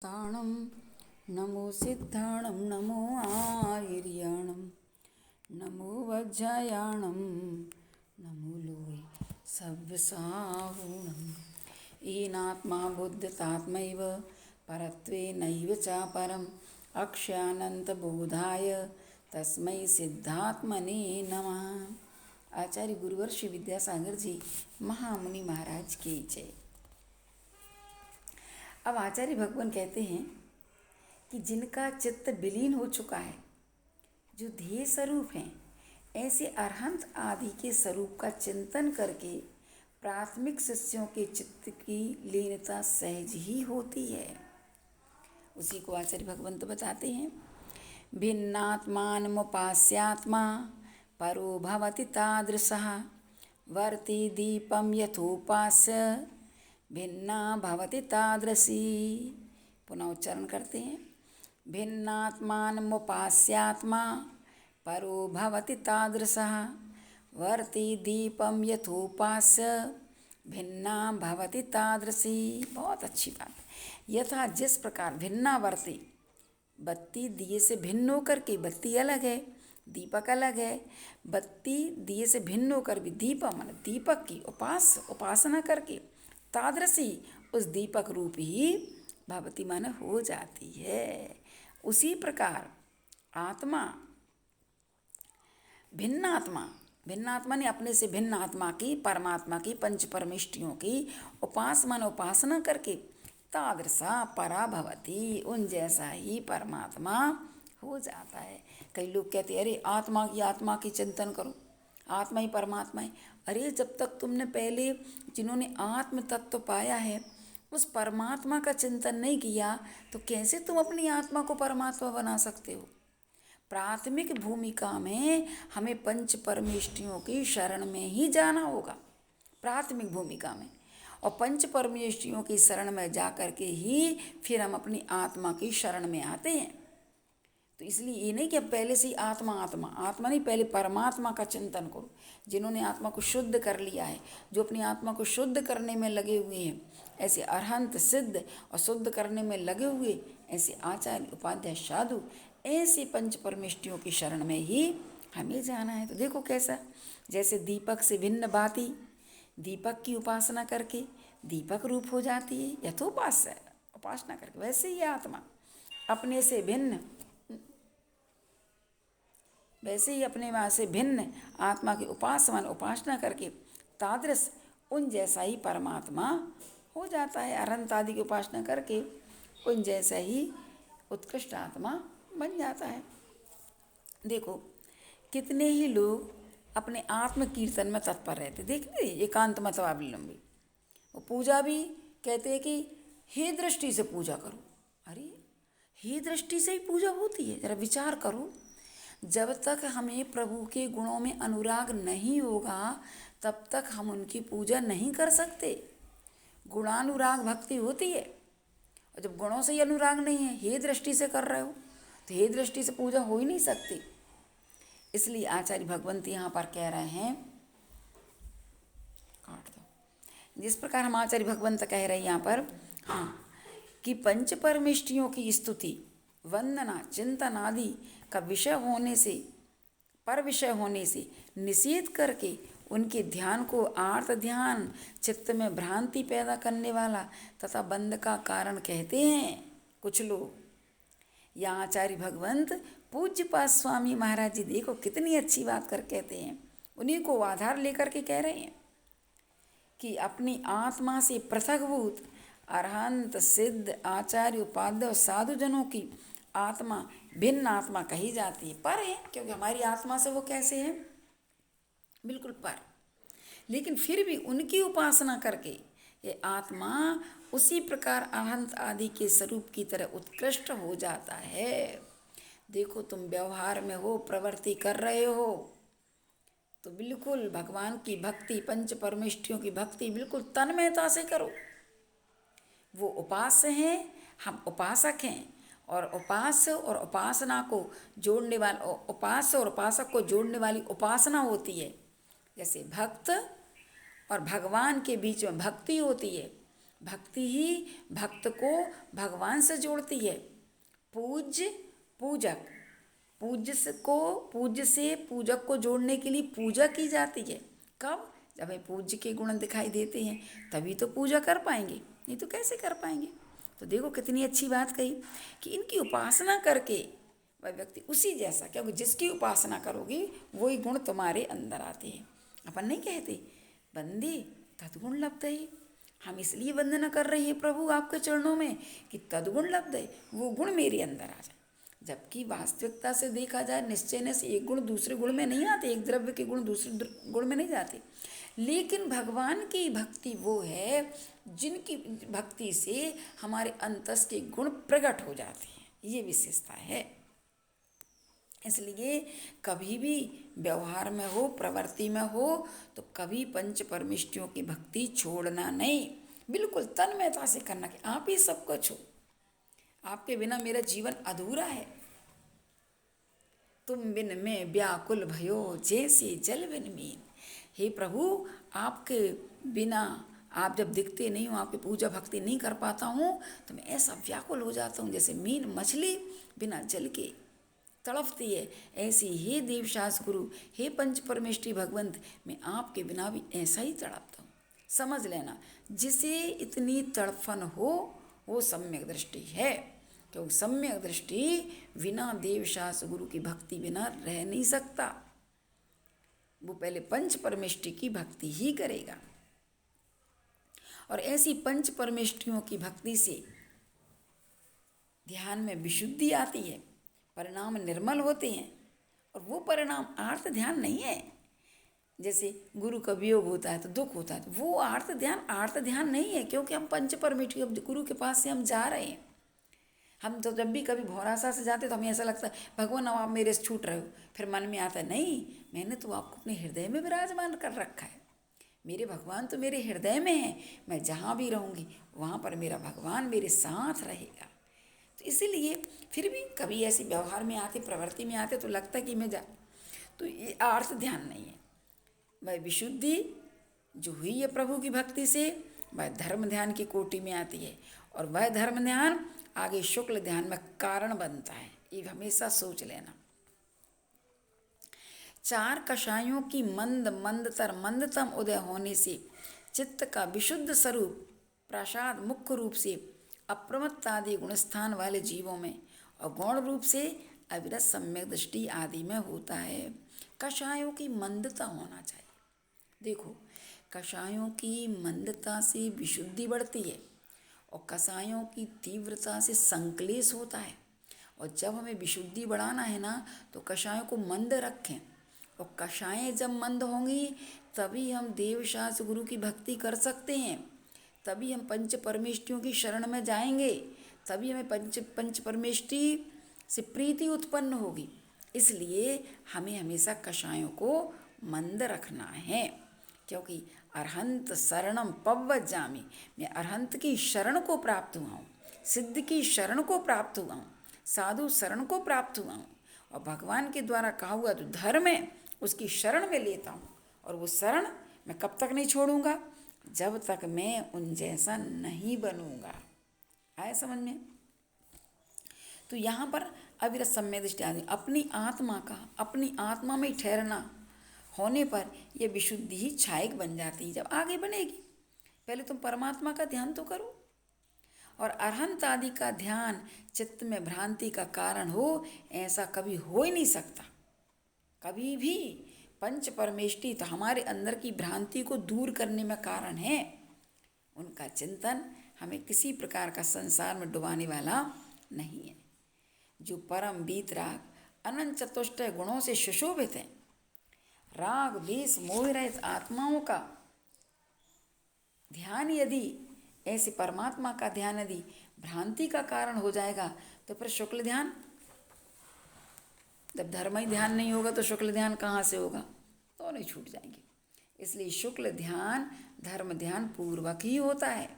स्थाणं नमो सिद्धाणं नमो आयर्याणं नमो वज्रयाणं नमो लोय सव्यसाहुणम् येनात्मा बुद्धतात्मैव परत्वेनैव चापरम् अक्षयानन्तबोधाय तस्मै सिद्धात्मने नमः। आचार्य गुरुवर श्री विद्यासागर जी महामुनि महाराज की जय। अब आचार्य भगवान कहते हैं कि जिनका चित्त विलीन हो चुका है, जो ध्येय स्वरूप हैं, ऐसे अरहंत आदि के स्वरूप का चिंतन करके प्राथमिक शिष्यों के चित्त की लीनता सहज ही होती है। उसी को आचार्य भगवंत बताते हैं, भिन्नात्मानमुपास्यात्मा परो भवति तादृशः वर्ति दीपं यथोपास्य भिन्ना भवति तादृशी। पुनः उच्चारण करते हैं, भिन्नात्मानमुपास्यात्मा परो भवति तादृशः वर्ति दीपं यथोपास्य भिन्ना भवति तादृशी। बहुत अच्छी बात है। यथा जिस प्रकार भिन्ना वर्ती, बत्ती दिए से भिन्न होकर के, बत्ती अलग है, दीपक अलग है, बत्ती दिए से भिन्न होकर भी दीपक मान दीपक की उपासना करके तादृशी उस दीपक रूप ही भवती मान हो जाती है। उसी प्रकार आत्मा भिन्न आत्मा ने अपने से भिन्न आत्मा की, परमात्मा की, पंच परमेष्टियों की उपासना करके तादृशा परा भवती, उन जैसा ही परमात्मा हो जाता है। कई लोग कहते हैं, अरे आत्मा की चिंतन करो, आत्मा ही परमात्मा है। अरे जब तक तुमने पहले जिन्होंने आत्म तत्व पाया है उस परमात्मा का चिंतन नहीं किया तो कैसे तुम अपनी आत्मा को परमात्मा बना सकते हो। प्राथमिक भूमिका में हमें पंच परमेष्टियों की शरण में ही जाना होगा, प्राथमिक भूमिका में, और पंच परमेष्टियों की शरण में जा कर के ही फिर हम अपनी आत्मा की शरण में आते हैं। तो इसलिए ये नहीं कि अब पहले से ही आत्मा नहीं, पहले परमात्मा का चिंतन करो। जिन्होंने आत्मा को शुद्ध कर लिया है, जो अपनी आत्मा को शुद्ध करने में लगे हुए हैं, ऐसे अरहंत सिद्ध और शुद्ध करने में लगे हुए ऐसे आचार्य उपाध्याय साधु, ऐसे पंच परमेष्टियों की शरण में ही हमें जाना है। तो देखो कैसा, जैसे दीपक से भिन्न बाती दीपक की उपासना करके दीपक रूप हो जाती है, यथोपास्य उपासना करके, वैसे ही आत्मा अपने से भिन्न, वैसे ही अपने वहाँ से भिन्न आत्मा की उपासना करके तादृश उन जैसा ही परमात्मा हो जाता है। अरहंत आदि की उपासना करके उन जैसा ही उत्कृष्ट आत्मा बन जाता है। देखो कितने ही लोग अपने आत्म कीर्तन में तत्पर रहते, देखते एकांत मतवावलंबी, वो पूजा भी कहते हैं कि हे दृष्टि से पूजा करो। अरे हे दृष्टि से ही पूजा होती है? जरा विचार करो। जब तक हमें प्रभु के गुणों में अनुराग नहीं होगा तब तक हम उनकी पूजा नहीं कर सकते। गुणानुराग भक्ति होती है, और जब गुणों से ही अनुराग नहीं है, हे दृष्टि से कर रहे हो, तो हे दृष्टि से पूजा हो ही नहीं सकती। इसलिए आचार्य भगवंत यहाँ पर कह रहे हैं, काट दो, जिस प्रकार हम आचार्य भगवंत कह रहे हैं यहाँ पर, हाँ, कि पंच परमेष्टियों की स्तुति, वंदना, चिंतन आदि का विषय होने से, पर विषय होने से निषेध करके उनके ध्यान को आर्त ध्यान, चित्त में भ्रांति पैदा करने वाला तथा बंध का कारण कहते हैं कुछ लोग। यहाँ आचार्य भगवंत पूज्यपाद स्वामी महाराज जी देखो कितनी अच्छी बात कर कहते हैं, उन्हीं को आधार लेकर के कह रहे हैं कि अपनी आत्मा से पृथकभूत अरहंत सिद्ध आचार्य उपाध्याय और साधुजनों की आत्मा भिन्न आत्मा कही जाती है, पर है, क्योंकि हमारी आत्मा से वो कैसे है, बिल्कुल पर, लेकिन फिर भी उनकी उपासना करके ये आत्मा उसी प्रकार अनंत आदि के स्वरूप की तरह उत्कृष्ट हो जाता है। देखो तुम व्यवहार में हो, प्रवृत्ति कर रहे हो, तो बिल्कुल भगवान की भक्ति, पंच परमेष्टियों की भक्ति बिल्कुल तन्मयता से करो। वो उपास्य हैं, हम उपासक हैं, और उपास्य और उपासना को जोड़ने वाला, उपास्य और उपासक को जोड़ने वाली उपासना होती है। जैसे भक्त और भगवान के बीच में भक्ति होती है, भक्ति ही भक्त को भगवान से जोड़ती है। पूज्य पूजक, पूज्य से पूजक को जोड़ने के लिए पूजा की जाती है। कब? जब हमें पूज्य के गुण दिखाई देते हैं तभी तो पूजा कर पाएंगे, नहीं तो कैसे कर पाएंगे। तो देखो कितनी अच्छी बात कही कि इनकी उपासना करके वह व्यक्ति उसी जैसा, क्योंकि जिसकी उपासना करोगी वही गुण तुम्हारे अंदर आते हैं। अपन नहीं कहते बंदे तद्गुण लब्धे, हम इसलिए वंदना कर रहे हैं प्रभु आपके चरणों में कि तद्गुण लब्धे, वो गुण मेरे अंदर आ जाए। जबकि वास्तविकता से देखा जाए निश्चय से एक गुण दूसरे गुण में नहीं आते, एक द्रव्य के गुण दूसरे गुण में नहीं जाते। लेकिन भगवान की भक्ति वो है जिनकी भक्ति से हमारे अंतस के गुण प्रकट हो जाते हैं, ये विशेषता है। इसलिए कभी भी व्यवहार में हो, प्रवृत्ति में हो, तो कभी पंच परमेष्टियों की भक्ति छोड़ना नहीं, बिल्कुल तन्मयता से करना कि आप ही सब कुछ हो, आपके बिना मेरा जीवन अधूरा है। तुम बिन मैं व्याकुल भयो जैसे जल बिन मीन। हे प्रभु, आपके बिना, आप जब दिखते नहीं हो, आपकी पूजा भक्ति नहीं कर पाता हूँ, तो मैं ऐसा व्याकुल हो जाता हूँ जैसे मीन मछली बिना जल के तड़पती है। ऐसी हे देवशास गुरु, हे पंच परमेष्ठी भगवंत, मैं आपके बिना भी ऐसा ही तड़पता हूँ। समझ लेना, जिसे इतनी तड़फन हो वो सम्यक दृष्टि है, क्योंकि सम्यक दृष्टि बिना देवशास गुरु की भक्ति बिना रह नहीं सकता। वो पहले पंच परमेष्ठी की भक्ति ही करेगा। और ऐसी पंच परमेष्ठियों की भक्ति से ध्यान में विशुद्धि आती है, परिणाम निर्मल होते हैं। और वो परिणाम आर्त ध्यान नहीं है। जैसे गुरु का वियोग होता है तो दुख होता है, तो वो आर्त ध्यान नहीं है, क्योंकि हम पंच परमेष्ठी गुरु के पास से हम जा रहे हैं। हम तो जब भी कभी भौरासा से जाते तो हमें ऐसा लगता है भगवान अब आप मेरे से छूट रहे हो, फिर मन में आता है नहीं, मैंने तो आपको अपने हृदय में विराजमान कर रखा है, मेरे भगवान तो मेरे हृदय में है, मैं जहाँ भी रहूँगी वहाँ पर मेरा भगवान मेरे साथ रहेगा। तो इसीलिए फिर भी कभी ऐसे व्यवहार में आते, प्रवृत्ति में आते तो लगता है कि मैं तो ये आर्थ ध्यान नहीं है। वह विशुद्धि जो हुई है प्रभु की भक्ति से, वह धर्म ध्यान की कोटि में आती है। और वह धर्म ध्यान आगे शुक्ल ध्यान में कारण बनता है, ये हमेशा सोच लेना। चार कषायों की मंदतम उदय होने से चित्त का विशुद्ध स्वरूप प्रसाद मुख्य रूप से अप्रमत्त आदि गुणस्थान वाले जीवों में और गौण रूप से अविरत सम्यक दृष्टि आदि में होता है। कषायों की मंदता होना चाहिए। देखो, कषायों की मंदता से विशुद्धि बढ़ती है और कषायों की तीव्रता से संक्लेश होता है। और जब हमें विशुद्धि बढ़ाना है ना, तो कषायों को मंद रखें। और कषायें जब मंद होंगी तभी हम देवशास गुरु की भक्ति कर सकते हैं, तभी हम पंच परमेष्टियों की शरण में जाएंगे, तभी हमें पंच परमेष्टि से प्रीति उत्पन्न होगी। इसलिए हमें हमेशा कषायों को मंद रखना है, क्योंकि अरहंत शरणम पव्वजामि, मैं अरहंत की शरण को प्राप्त हुआ हूँ, सिद्ध की शरण को प्राप्त हुआ हूँ, साधु शरण को प्राप्त हुआ हूँ। और भगवान के द्वारा कहा हुआ जो धर्म है उसकी शरण में लेता हूँ। और वो शरण मैं कब तक नहीं छोड़ूंगा, जब तक मैं उन जैसा नहीं बनूंगा। आए समझ में? तो यहाँ पर अविरत सम्यक दृष्टि आदि अपनी आत्मा में ठहरना होने पर यह विशुद्धि ही छायक बन जाती है। जब आगे बनेगी, पहले तुम परमात्मा का ध्यान तो करो। और अरहंत आदि का ध्यान चित्त में भ्रांति का कारण हो, ऐसा कभी हो ही नहीं सकता। कभी भी पंच परमेष्टि तो हमारे अंदर की भ्रांति को दूर करने में कारण है। उनका चिंतन हमें किसी प्रकार का संसार में डुबाने वाला नहीं है। जो परम वीतराग अनंत चतुष्टय गुणों से सुशोभित हैं, राग द्वेष मोह रहित आत्माओं का ध्यान यदि, ऐसे परमात्मा का ध्यान यदि भ्रांति का कारण हो जाएगा, तो फिर शुक्ल ध्यान, जब धर्म ही ध्यान नहीं होगा तो शुक्ल ध्यान कहाँ से होगा, तो नहीं छूट जाएंगे। इसलिए शुक्ल ध्यान धर्म ध्यान पूर्वक ही होता है।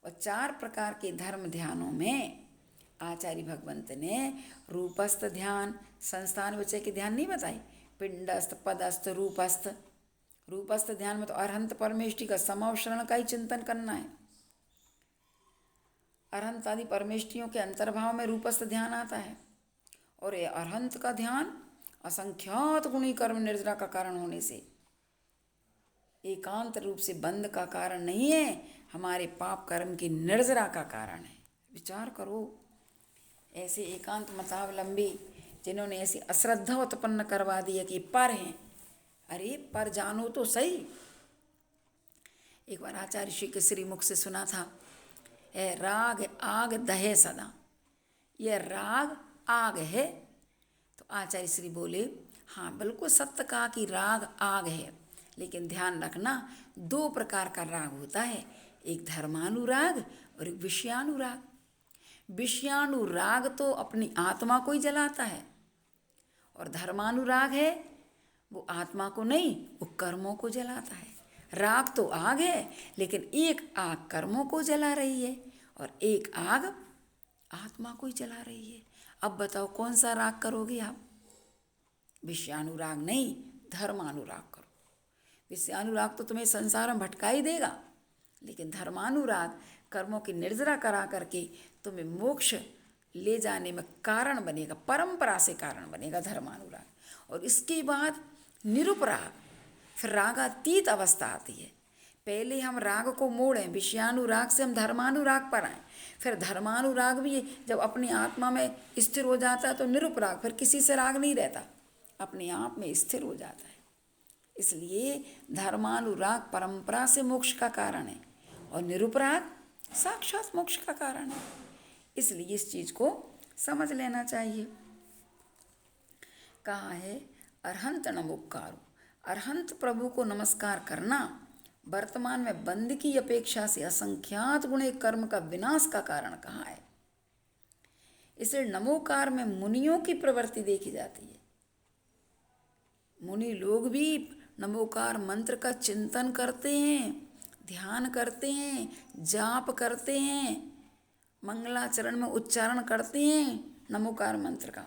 और 4 प्रकार के धर्म ध्यानों में आचार्य भगवंत ने रूपस्थ ध्यान, संस्थान विषय के ध्यान नहीं बताए, पिंडस्थ पदस्थ रूपस्थ ध्यान में तो अरहंत परमेष्टि का समावशरण का ही चिंतन करना है। अरहंत आदि परमेष्टियों के अंतर्भाव में रूपस्थ ध्यान आता है। और ये अरहंत का ध्यान असंख्यात गुणी कर्म निर्जरा का कारण होने से एकांत रूप से बंद का कारण नहीं है, हमारे पाप कर्म की निर्जरा का कारण है। विचार करो, ऐसे एकांत मतावलंबी जिन्होंने ऐसी अश्रद्धा उत्पन्न करवा दी है कि पर हैं। अरे पर जानो तो सही। एक बार आचार्य श्री के श्रीमुख से सुना था, है राग आग दहे सदा, यह राग आग है। तो आचार्य श्री बोले, हाँ बिल्कुल सत्य कहा कि राग आग है, लेकिन ध्यान रखना 2 प्रकार का राग होता है, एक धर्मानुराग और एक विषयानुराग। विषयानुराग तो अपनी आत्मा को ही जलाता है, और धर्मानुराग है वो आत्मा को नहीं, वो कर्मों को जलाता है। राग तो आग है, लेकिन एक आग कर्मों को जला रही है और एक आग आत्मा को ही जला रही है। अब बताओ कौन सा राग करोगे आप? विषयानुराग नहीं, धर्मानुराग करो। विषयानुराग तो तुम्हें संसार में भटका ही देगा, लेकिन धर्मानुराग कर्मों की निर्जरा करा करके तुम्हें मोक्ष ले जाने में कारण बनेगा, परंपरा से कारण बनेगा धर्मानुराग। और इसके बाद निरुपराग, फिर रागातीत अवस्था आती है। पहले हम राग को मोड़ें, विषयानुराग से हम धर्मानुराग पर आएँ, फिर धर्मानुराग भी जब अपनी आत्मा में स्थिर हो जाता है तो निरुपराग, फिर किसी से राग नहीं रहता, अपने आप में स्थिर हो जाता है। इसलिए धर्मानुराग परंपरा से मोक्ष का कारण है और निरुपराग साक्षात मोक्ष का कारण है। इसलिए इस चीज को समझ लेना चाहिए। कहा है अरहंत नमोक्कारो, अरहंत प्रभु को नमस्कार करना वर्तमान में बंद की अपेक्षा से असंख्यात गुणे कर्म का विनाश का कारण कहा है। इसे नमोकार में मुनियों की प्रवृत्ति देखी जाती है। मुनि लोग भी नमोकार मंत्र का चिंतन करते हैं, ध्यान करते हैं, जाप करते हैं, मंगलाचरण में उच्चारण करते हैं नमोकार मंत्र का।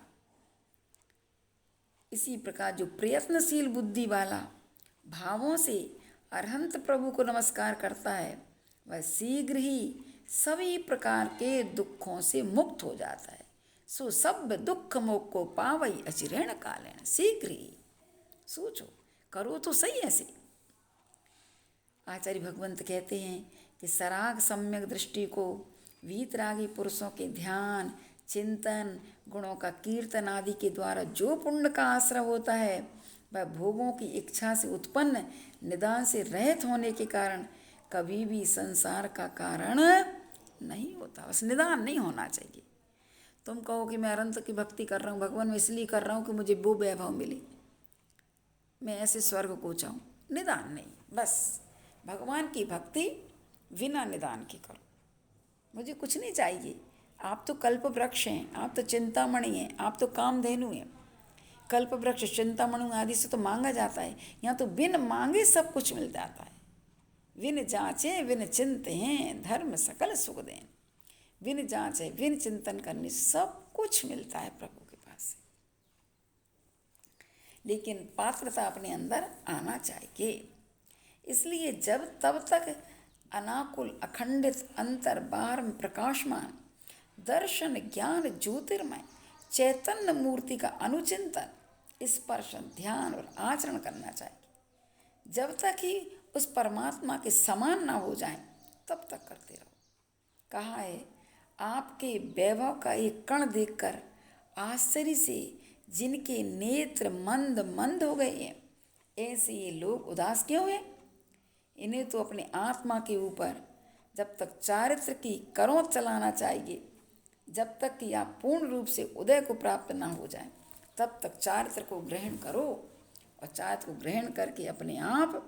इसी प्रकार जो प्रयत्नशील बुद्धि वाला भावों से अरहंत प्रभु को नमस्कार करता है, वह शीघ्र ही सभी प्रकार के दुखों से मुक्त हो जाता है। सो सब दुख मोक्ष को पावई अचिरेण कालेण, शीघ्र ही। सोचो, करो तो सही ऐसे। आचार्य भगवंत कहते हैं कि सराग सम्यक दृष्टि को वीतरागी पुरुषों के ध्यान, चिंतन, गुणों का कीर्तन आदि के द्वारा जो पुण्य का आश्रय होता है, वह भोगों की इच्छा से उत्पन्न निदान से रहित होने के कारण कभी भी संसार का कारण नहीं होता। बस निदान नहीं होना चाहिए। तुम कहो कि मैं अनंत की भक्ति कर रहा हूँ, भगवान मैं इसलिए कर रहा हूँ कि मुझे वो वैभव मिले, मैं ऐसे स्वर्ग को चाहूँ, निदान नहीं। बस भगवान की भक्ति बिना निदान की करो। मुझे कुछ नहीं चाहिए। आप तो कल्प वृक्ष हैं, आप तो चिंतामणि हैं, आप तो कामधेनु हैं। कल्प वृक्ष चिंतामणि आदि से तो मांगा जाता है, यहाँ तो बिन मांगे सब कुछ मिल जाता है। विन जांचे विन चिंत हैं धर्म सकल सुख दें। विन जांचे विन चिंतन करने सब कुछ मिलता है प्रभु के पास से, लेकिन पात्रता अपने अंदर आना चाहिए। इसलिए जब तब तक अनाकुल अखंडित अंतर बाहर में प्रकाशमान दर्शन ज्ञान ज्योतिर्मय चैतन्य मूर्ति का अनुचिंतन, स्पर्शन, ध्यान और आचरण करना चाहिए। जब तक ही उस परमात्मा के समान ना हो जाए तब तक करते रहो। कहा है आपके वैभव का एक कण देखकर आश्चर्य से जिनके नेत्र मंद मंद हो गए हैं, ऐसे ये लोग उदास क्यों हैं? इन्हें तो अपने आत्मा के ऊपर जब तक चारित्र की करों चलाना चाहिए, जब तक कि आप पूर्ण रूप से उदय को प्राप्त ना हो जाए तब तक चारित्र को ग्रहण करो, और चारित्र को ग्रहण करके अपने आप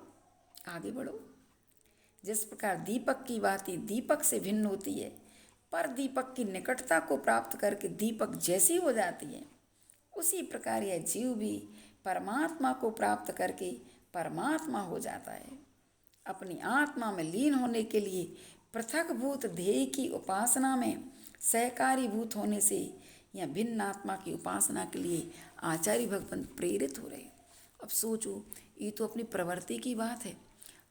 आगे बढ़ो। जिस प्रकार दीपक की बाती दीपक से भिन्न होती है, पर दीपक की निकटता को प्राप्त करके दीपक जैसी हो जाती है, उसी प्रकार यह जीव भी परमात्मा को प्राप्त करके परमात्मा हो जाता है। अपनी आत्मा में लीन होने के लिए पृथकभूत ध्येय की उपासना में सहकारी भूत होने से या भिन्न आत्मा की उपासना के लिए आचार्य भगवंत प्रेरित हो रहे। अब सोचो, ये तो अपनी प्रवृत्ति की बात है।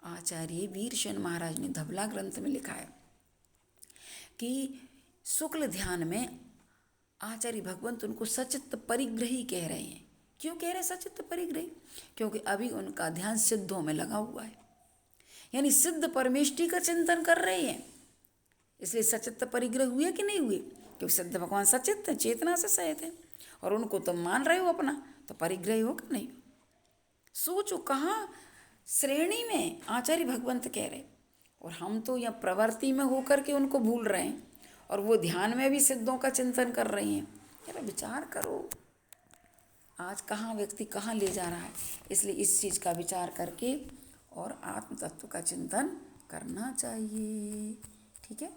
आचार्य वीरसेन महाराज ने धबला ग्रंथ में लिखा है कि शुक्ल ध्यान में आचार्य भगवंत उनको सचित्त परिग्रही कह रहे हैं। क्यों कह रहे हैं सचित्त परिग्रही? क्योंकि अभी उनका ध्यान सिद्धों में लगा हुआ है, यानी सिद्ध परमेष्टि का चिंतन कर रहे हैं, इसलिए सचित्त परिग्रह हुए कि नहीं हुए? क्योंकि सिद्ध भगवान सचित्त हैं, चेतना से सहित हैं, और उनको तुम मान रहे हो अपना, तो परिग्रह हो कि नहीं? सोचो कहाँ श्रेणी में आचार्य भगवंत कह रहे, और हम तो यहाँ प्रवृत्ति में होकर के उनको भूल रहे हैं, और वो ध्यान में भी सिद्धों का चिंतन कर रही हैं। यार विचार करो आज कहाँ व्यक्ति कहाँ ले जा रहा है। इसलिए इस चीज़ का विचार करके और आत्म तत्व का चिंतन करना चाहिए। ठीक है।